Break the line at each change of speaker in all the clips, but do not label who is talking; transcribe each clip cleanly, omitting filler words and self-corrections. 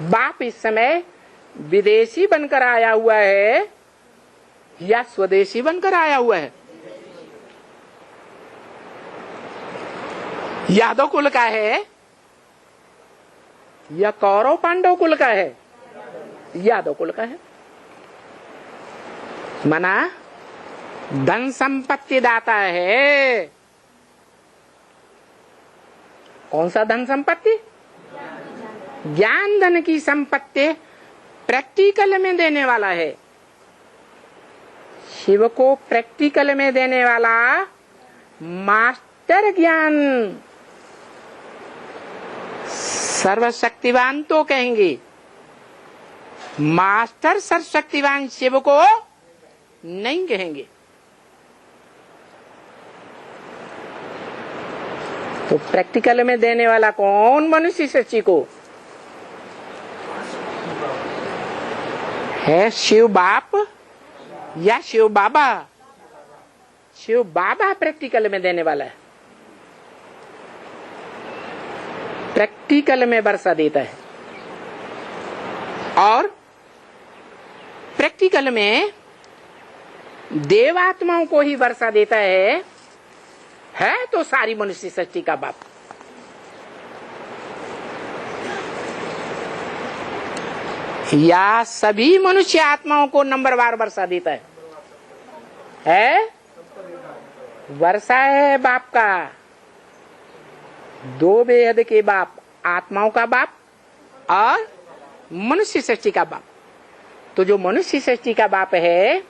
बाप इस समय विदेशी बनकर आया हुआ है या स्वदेशी बनकर आया हुआ है? यादव कुल का है या कौरव पांडव कुल का है? यादव कुल का है। मना धन संपत्ति दाता है। कौन सा धन संपत्ति? ज्ञान धन की संपत्ति प्रैक्टिकल में देने वाला है। शिव को प्रैक्टिकल में देने वाला मास्टर ज्ञान सर्वशक्तिवान तो कहेंगे, मास्टर सर्वशक्तिवान शिव को नहीं कहेंगे। तो प्रैक्टिकल में देने वाला कौन मनुष्य सृष्टि को है? शिव बाप या शिव बाबा? शिव बाबा प्रैक्टिकल में देने वाला है, प्रैक्टिकल में वर्षा देता है। और प्रैक्टिकल में देवात्माओं को ही वर्षा देता है तो सारी मनुष्य सृष्टि का बाप। या सभी मनुष्य आत्माओं को नंबरवार वर्षा देता है? वर्षा है बाप का, दो बेहद के बाप, आत्माओं का बाप और मनुष्य सृष्टि का बाप। तो जो मनुष्य सृष्टि का बाप है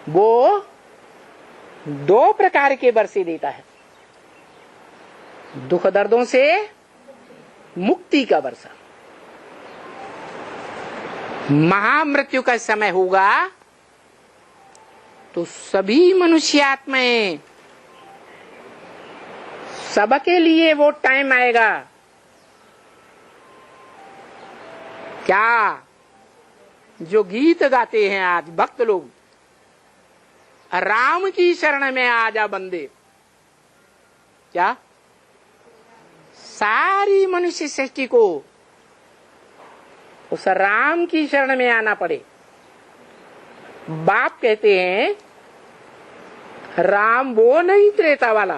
वो दो प्रकार के वर्षे देता है। दुख दर्दों से मुक्ति का वर्षा। महामृत्यु का समय होगा तो सभी मनुष्य आत्माएं, सबके लिए वो टाइम आएगा क्या? जो गीत गाते हैं आज भक्त लोग, राम की शरण में आजा बंदे, क्या सारी मनुष्य सृष्टि को उस राम की शरण में आना पड़े। बाप कहते हैं राम वो नहीं त्रेता वाला,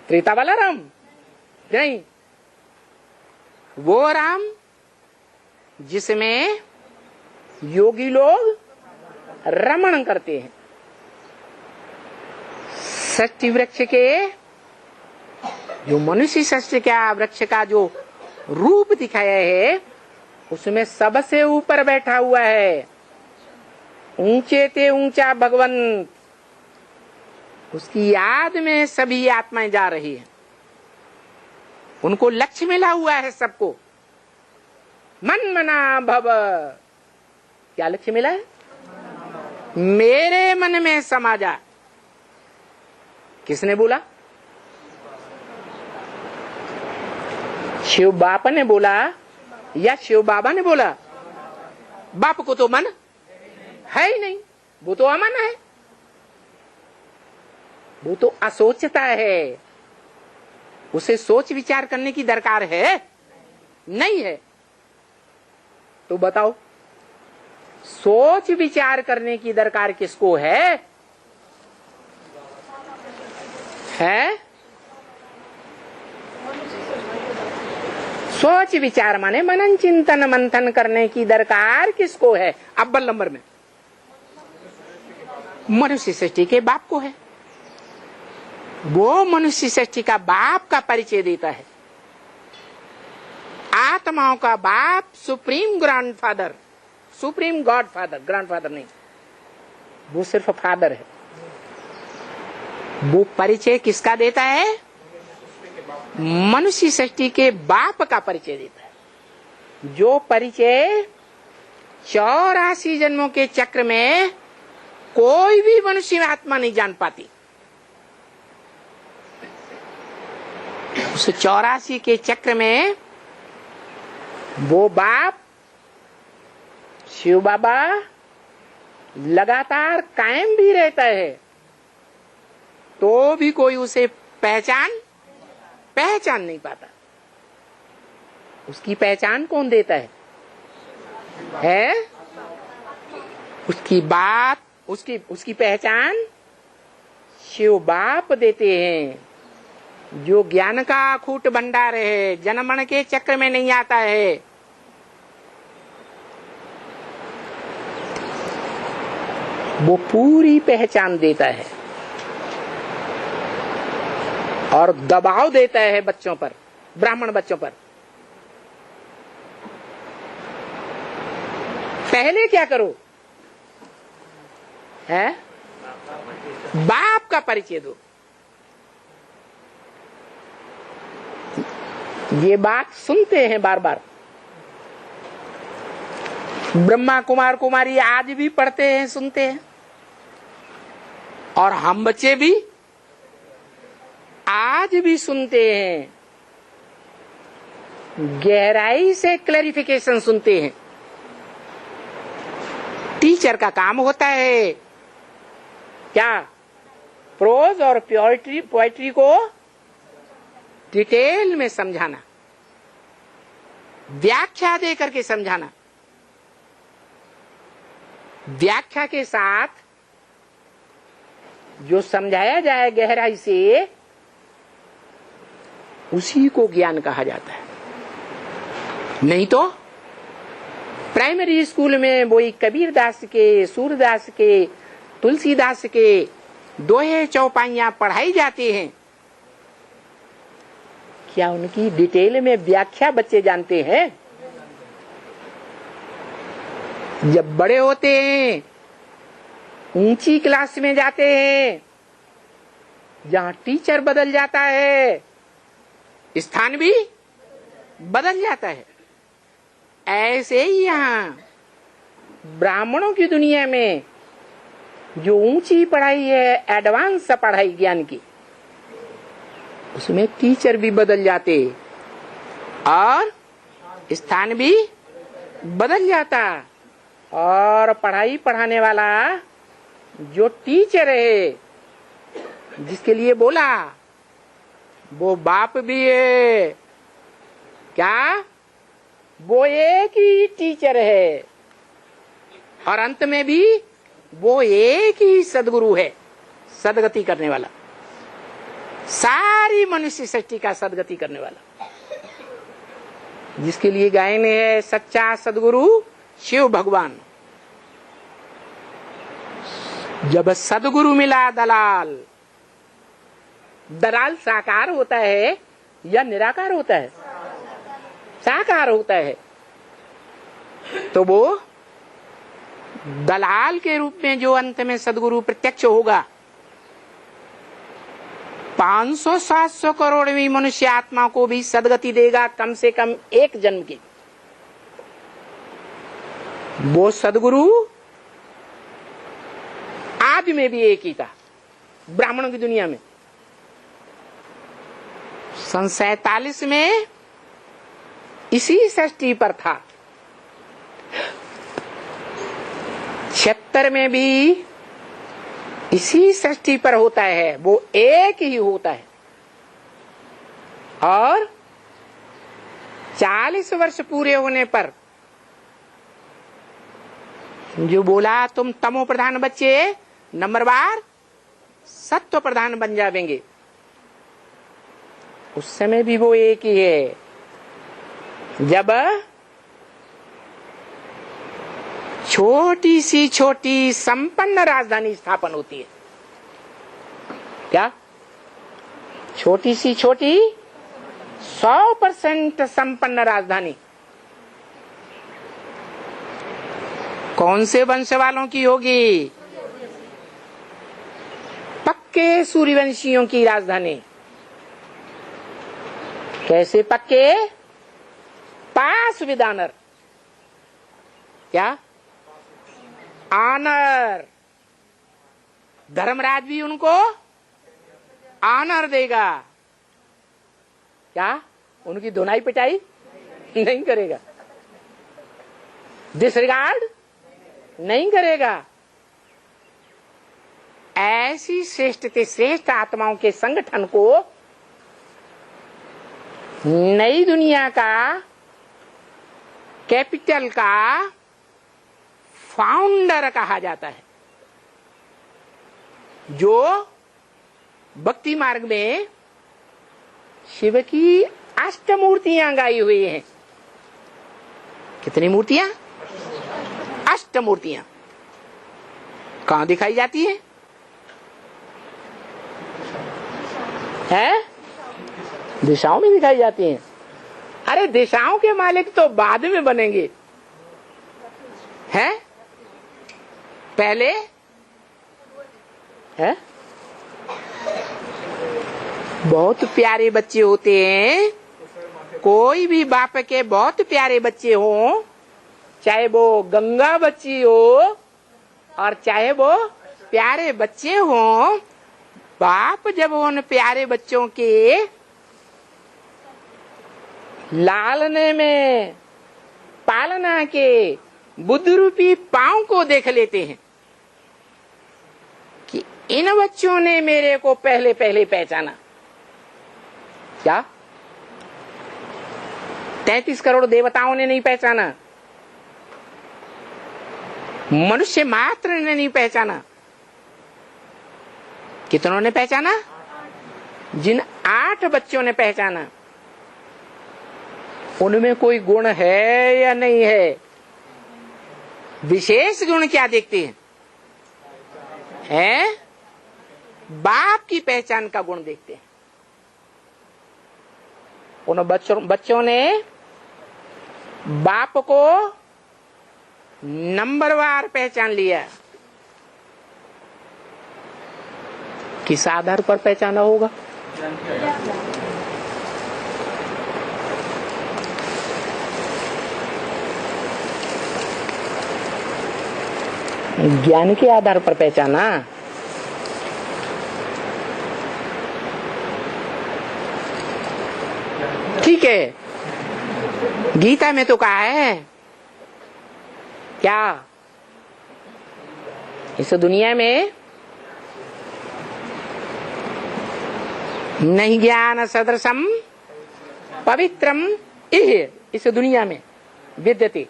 त्रेता वाला राम नहीं, वो राम जिसमें योगी लोग रमण करते हैं। सृष्टि वृक्ष के जो मनुष्य सृष्टि का वृक्ष का जो रूप दिखाया है उसमें सबसे ऊपर बैठा हुआ है ऊंचे ते ऊंचा भगवंत। उसकी याद में सभी आत्माएं जा रही हैं, उनको लक्ष्य मिला हुआ है सबको। मन मना भव, क्या लक्ष्य मिला है? मेरे मन में समा जा। किसने बोला? शिव बाप ने बोला या शिव बाबा ने बोला? बाप को तो मन है ही नहीं, वो तो अमन है, वो तो असोचता है। उसे सोच विचार करने की दरकार है नहीं है। तो बताओ सोच विचार करने की दरकार किसको है? सोच विचार माने मनन चिंतन मंथन करने की दरकार किसको है? अव्वल नंबर में मनुष्य सृष्टि के बाप को है। वो मनुष्य सृष्टि का बाप का परिचय देता है। आत्माओं का बाप supreme grandfather, supreme God father, grandfather नहीं, वो सिर्फ फादर है। वो परिचय किसका देता है? मनुष्य सृष्टि के बाप का परिचय देता है। जो परिचय 84 जन्मों के चक्र में कोई भी मनुष्य आत्मा नहीं जान पाती। उस 84 के चक्र में वो बाप शिव बाबा लगातार कायम भी रहता है तो भी कोई उसे पहचान नहीं पाता। उसकी पहचान कौन देता है? उसकी बात, उसकी पहचान शिव बाप देते हैं, जो ज्ञान का अखूट भंडार है, जनमण के चक्र में नहीं आता है। वो पूरी पहचान देता है और दबाव देता है बच्चों पर, ब्राह्मण बच्चों पर। पहले क्या करो है? बाप का परिचय दो। ये बात सुनते हैं बार बार। ब्रह्मा कुमार कुमारी आज भी पढ़ते हैं, सुनते हैं, और हम बच्चे भी आज भी सुनते हैं। गहराई से क्लैरिफिकेशन सुनते हैं। टीचर का काम होता है क्या? प्रोज और पोएट्री को डिटेल में समझाना, व्याख्या दे करके समझाना। व्याख्या के साथ जो समझाया जाए गहराई से, उसी को ज्ञान कहा जाता है। नहीं तो प्राइमरी स्कूल में वही कबीरदास के, सूरदास के, तुलसीदास के दोहे चौपाइयां पढ़ाई जाती हैं। क्या उनकी डिटेल में व्याख्या बच्चे जानते हैं? जब बड़े होते हैं, ऊंची क्लास में जाते हैं, जहां टीचर बदल जाता है, स्थान भी बदल जाता है। ऐसे ही यहाँ ब्राह्मणों की दुनिया में जो ऊंची पढ़ाई है, एडवांस पढ़ाई ज्ञान की, उसमें टीचर भी बदल जाते और स्थान भी बदल जाता, और पढ़ाई पढ़ाने वाला जो टीचर है, जिसके लिए बोला, वो बाप भी है। क्या? वो एक ही टीचर है, और अंत में भी वो एक ही सदगुरु है, सदगति करने वाला, सारी मनुष्य सृष्टि का सदगति करने वाला, जिसके लिए गायन है सच्चा सदगुरु शिव भगवान। जब सदगुरु मिला दलाल, दलाल साकार होता है या निराकार होता है? साकार होता है। तो वो दलाल के रूप में जो अंत में सदगुरु प्रत्यक्ष होगा, 500-700 करोड़वीं मनुष्य आत्मा को भी सदगति देगा, कम से कम एक जन्म की। वो सदगुरु आज में भी एक ही था ब्राह्मणों की दुनिया में। सन 47 में इसी सृष्टि पर था। 76 में भी इसी सृष्टि पर होता है, वो एक ही होता है। और 40 वर्ष पूरे होने पर जो बोला, तुम तमो प्रधान बच्चे नंबरवार सत्व प्रधान बन जाएंगे, उस समय भी वो एक ही है। जब छोटी सी छोटी संपन्न राजधानी स्थापन होती है। क्या? छोटी सी छोटी 100% संपन्न राजधानी कौन से वंश वालों की होगी? पक्के सूर्यवंशियों की राजधानी। कैसे पक्के? पास विद ऑनर। क्या? ऑनर। धर्मराज भी उनको ऑनर देगा। क्या? उनकी धुनाई पिटाई नहीं करेगा, डिसरिगार्ड नहीं करेगा। ऐसी श्रेष्ठ से श्रेष्ठ आत्माओं के संगठन को नई दुनिया का कैपिटल का फाउंडर कहा जाता है, जो भक्ति मार्ग में शिव की अष्टमूर्तियां गाई हुई हैं। कितनी मूर्तियां? अष्टमूर्तियां। कहां दिखाई जाती है? दिशाओं में दिखाई जाती हैं। अरे दिशाओं के मालिक तो बाद में बनेंगे, हैं? पहले है? बहुत प्यारे बच्चे होते हैं, कोई भी बाप के बहुत प्यारे बच्चे हो, चाहे वो गंगा बच्ची हो और चाहे वो प्यारे बच्चे हो, बाप जब उन प्यारे बच्चों के लालने में पालना के बुद्ध रूपी पांव को देख लेते हैं कि इन बच्चों ने मेरे को पहले पहले पहचाना। क्या 33 करोड़ देवताओं ने नहीं पहचाना, मनुष्य मात्र ने नहीं पहचाना। कितनों ने पहचाना? जिन 8 बच्चों ने पहचाना। उनमें कोई गुण है या नहीं है? विशेष गुण क्या देखते हैं? हैं? बाप की पहचान का गुण देखते हैं। उन बच्चों ने बाप को नंबरवार पहचान लिया। किस आधार पर पहचाना होगा? ज्ञान के आधार पर पहचाना। ठीक है, गीता में तो कहा है क्या? इस दुनिया में नहीं ज्ञान सदृशम पवित्रम इह, इस दुनिया में विद्यते।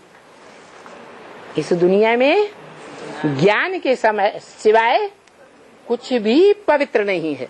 इस दुनिया में ज्ञान के समय सिवाय कुछ भी पवित्र नहीं है।